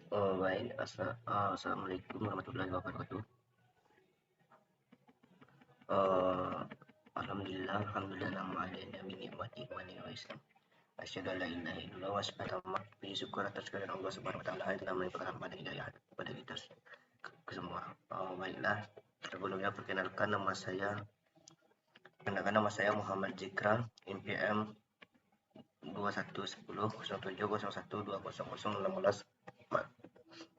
Baik. Assalamualaikum warahmatullahi wabarakatuh. Eh, alhamdulillah ala min ni'mati wa ni'mal Islam. Asyhadu an la ilaha illallah wa asyhadu anna puji syukur atas kehadiran Allah Subhanahu wa taala yang telah melimpahkan rahmat dan hidayah kepada kita semua. Baiklah, sebelumnya perkenalkan nama saya Muhammad Zikra, NPM 211007012016,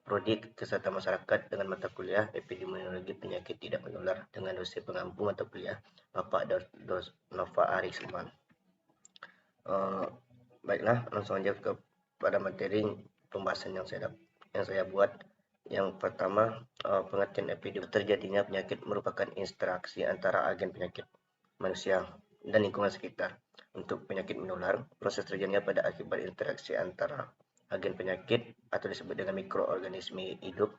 Prodi Kesehatan Masyarakat dengan mata kuliah Epidemiologi Penyakit Tidak Menular dengan dosen pengampu mata kuliah Bapak Nova Arisman. Baiklah, langsung aja kepada materi pembahasan yang saya buat. Yang pertama, pengertian epidemi. Terjadinya penyakit merupakan interaksi antara agen penyakit manusia dan lingkungan sekitar. Untuk penyakit menular, proses terjadinya pada akibat interaksi antara agen penyakit atau disebut dengan mikroorganisme hidup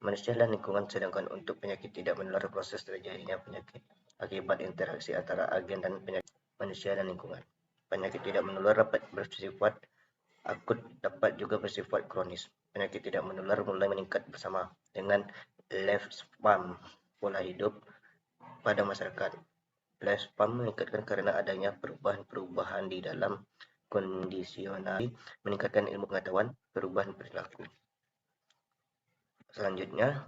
manusia dan lingkungan, sedangkan untuk penyakit tidak menular, proses terjadinya penyakit akibat interaksi antara agen dan penyakit manusia dan lingkungan. Penyakit tidak menular dapat bersifat akut, dapat juga bersifat kronis. Penyakit tidak menular mulai meningkat bersama dengan lifespan pola hidup pada masyarakat. Lifespan meningkatkan karena adanya perubahan-perubahan di dalam kondisional, meningkatkan ilmu pengetahuan, perubahan perilaku. Selanjutnya,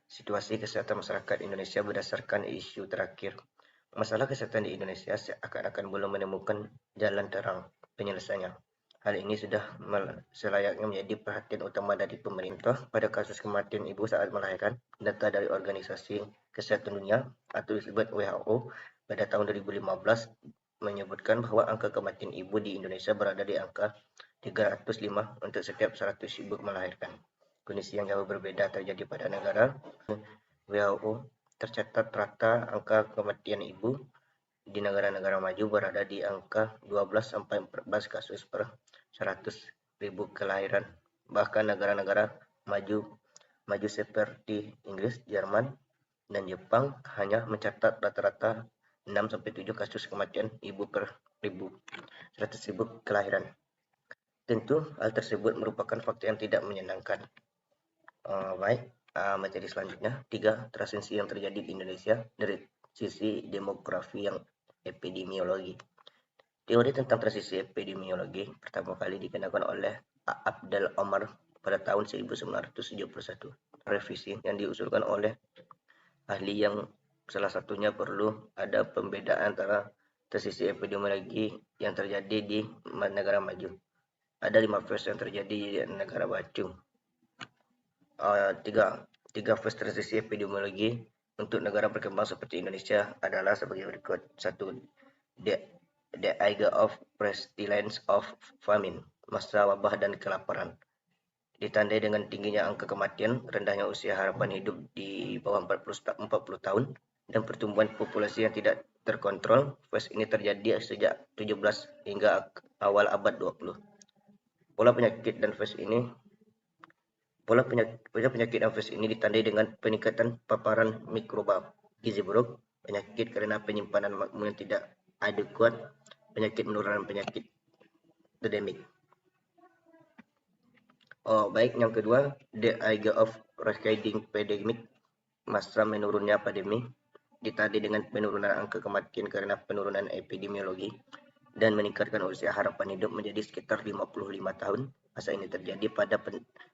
situasi kesehatan masyarakat Indonesia berdasarkan isu terakhir. Masalah kesehatan di Indonesia seakan-akan belum menemukan jalan terang penyelesaiannya. Hal ini sudah selayaknya menjadi perhatian utama dari pemerintah. Pada kasus kematian ibu saat melahirkan, data dari Organisasi Kesehatan Dunia atau disebut WHO pada tahun 2015 menyebutkan bahwa angka kematian ibu di Indonesia berada di angka 305 untuk setiap 100 ibu melahirkan. Kondisi yang jauh berbeda terjadi pada negara. WHO tercatat rata angka kematian ibu di negara-negara maju berada di angka 12-14 kasus per 100.000 kelahiran. Bahkan negara-negara maju seperti Inggris, Jerman, dan Jepang hanya mencatat rata-rata 6-7 kasus kematian ibu per 100.000 kelahiran. Tentu hal tersebut merupakan fakta yang tidak menyenangkan. Baik, materi selanjutnya, 3 transisi yang terjadi di Indonesia dari sisi demografi yang epidemiologi. Teori tentang transisi epidemiologi pertama kali dikenakan oleh Abdel Omar pada tahun 1971. Revisi yang diusulkan oleh ahli yang salah satunya perlu ada pembedaan antara transisi epidemiologi yang terjadi di negara maju. Ada 5 fase yang terjadi di negara maju. Tiga fase transisi epidemiologi untuk negara berkembang seperti Indonesia adalah sebagai berikut. 1. The age of pestilence of famine, masa wabah dan kelaparan. Ditandai dengan tingginya angka kematian, rendahnya usia harapan hidup di bawah 40 tahun, dan pertumbuhan populasi yang tidak terkontrol. Fase ini terjadi sejak 17 hingga awal abad 20. Pola penyakit dan fase ini ditandai dengan peningkatan paparan mikroba, gizi buruk, penyakit karena penyimpanan makmum yang tidak adekuat, penyakit menular, penyakit endemik. Baik, yang kedua, the age of receding pandemic, masa menurunnya pandemi, ditandai dengan penurunan angka kematian karena penurunan epidemiologi dan meningkatkan usia harapan hidup menjadi sekitar 55 tahun. Masa ini terjadi pada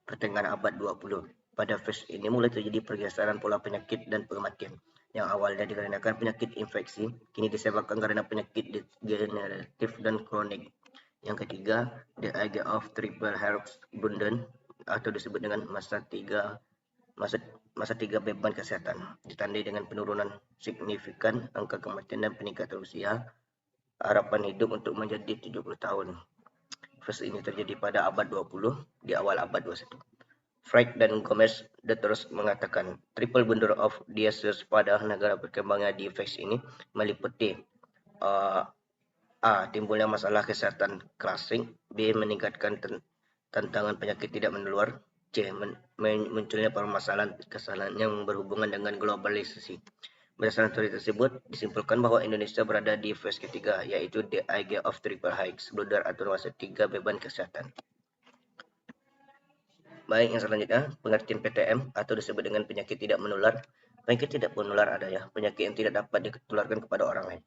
pertengahan abad 20. Pada fase ini mulai terjadi pergeseran pola penyakit dan kematian. Yang awalnya dikarenakan penyakit infeksi, kini disebabkan karena penyakit degeneratif dan kronik. Yang ketiga, the age of triple health burden atau disebut dengan masa tiga beban kesehatan, ditandai dengan penurunan signifikan angka kematian dan peningkatan usia harapan hidup untuk menjadi 70 tahun. Fase ini terjadi pada abad 20 di awal abad 21. Fried dan Gomez terus mengatakan triple bundle of disease pada negara berkembangnya di fase ini meliputi A. Timbulnya masalah kesehatan klasik. B. Meningkatkan tantangan penyakit tidak menular. C. Munculnya permasalahan kesalahan yang berhubungan dengan globalisasi. Berdasarkan teori tersebut, disimpulkan bahwa Indonesia berada di fase ketiga, yaitu the age of triple heights, blunder atau masa tiga beban kesehatan. Baik, yang selanjutnya pengertian PTM atau disebut dengan penyakit tidak menular. Penyakit tidak menular ada ya, penyakit yang tidak dapat ditularkan kepada orang lain.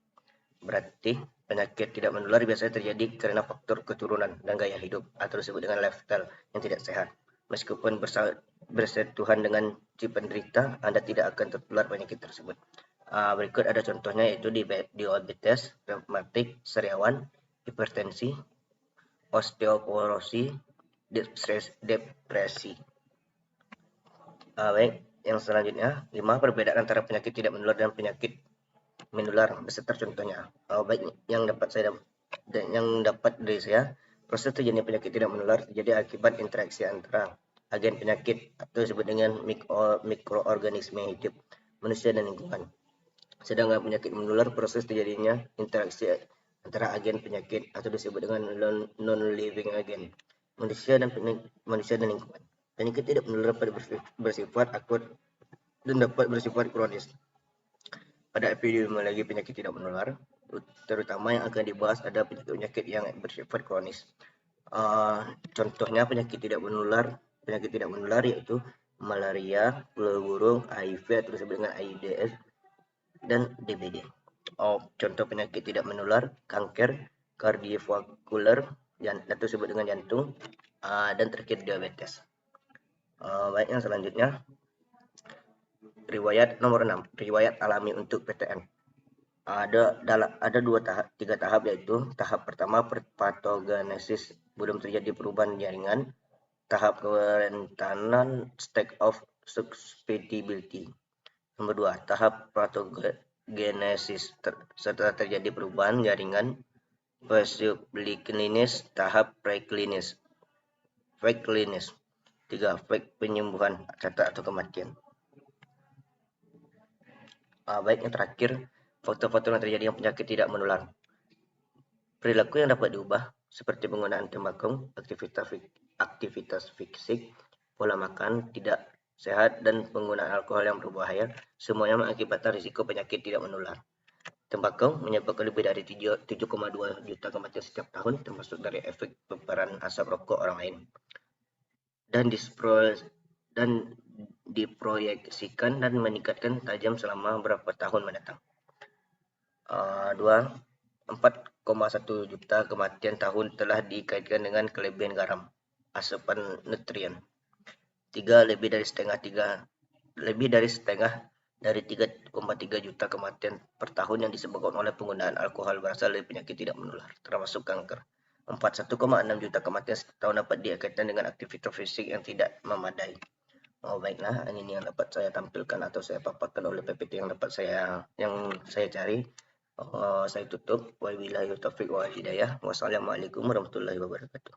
Berarti penyakit tidak menular biasanya terjadi karena faktor keturunan dan gaya hidup atau disebut dengan lifestyle yang tidak sehat. Meskipun bersentuhan dengan si penderita, Anda tidak akan tertular penyakit tersebut. Berikut ada contohnya yaitu diabetes, reumatik, sariawan, hipertensi, osteoporosis, depresi. Baik, yang selanjutnya 5 perbedaan antara penyakit tidak menular dan penyakit menular beserta contohnya. Baik, yang dapat dari saya, proses terjadinya penyakit tidak menular terjadi akibat interaksi antara agen penyakit atau disebut dengan mikroorganisme hidup manusia dan lingkungan. Sedangkan penyakit menular proses terjadinya interaksi antara agen penyakit atau disebut dengan non-living agent manusia dan lingkungan. Penyakit tidak menular dapat bersifat akut dan dapat bersifat kronis. Pada epidemiologi penyakit tidak menular, terutama yang akan dibahas ada penyakit yang bersifat kronis. Contohnya penyakit tidak menular yaitu malaria, flu burung, HIV atau disebut dengan AIDS dan DBD. Contoh penyakit tidak menular, kanker, kardiovaskular, atau disebut dengan jantung, dan terakhir diabetes. Baik, yang selanjutnya riwayat nomor 6, riwayat alami untuk PTM. Ada 3 tahap, yaitu tahap pertama patogenesis, belum terjadi perubahan jaringan. Tahap kerentanan, state of susceptibility. Nomor 2, tahap patogenesis, setelah terjadi perubahan jaringan. Subklinis, tahap preklinis. Fake klinis. 3, fake penyembuhan, catat atau kematian. Baik, yang terakhir, faktor-faktor yang terjadi yang penyakit tidak menular. Perilaku yang dapat diubah, seperti penggunaan tembakau, aktivitas fisik, pola makan tidak sehat, dan penggunaan alkohol yang berbahaya, semuanya mengakibatkan risiko penyakit tidak menular. Tembakau menyebabkan lebih dari 7,2 juta kematian setiap tahun, termasuk dari efek paparan asap rokok orang lain. Dan diproyeksikan dan meningkatkan tajam selama beberapa tahun mendatang. 4,1 juta kematian tahun telah dikaitkan dengan kelebihan garam, asupan nutrien. 3, lebih dari setengah dari 3,3 juta kematian per tahun yang disebabkan oleh penggunaan alkohol berasal dari penyakit tidak menular, termasuk kanker. 1,6 juta kematian setahun dapat dikaitkan dengan aktivitas fisik yang tidak memadai. Baiklah, ini yang dapat saya tampilkan atau saya paparkan oleh PPT yang saya cari. Saya tutup. Wabillahi taufiq wal hidayah. Wassalamualaikum warahmatullahi wabarakatuh.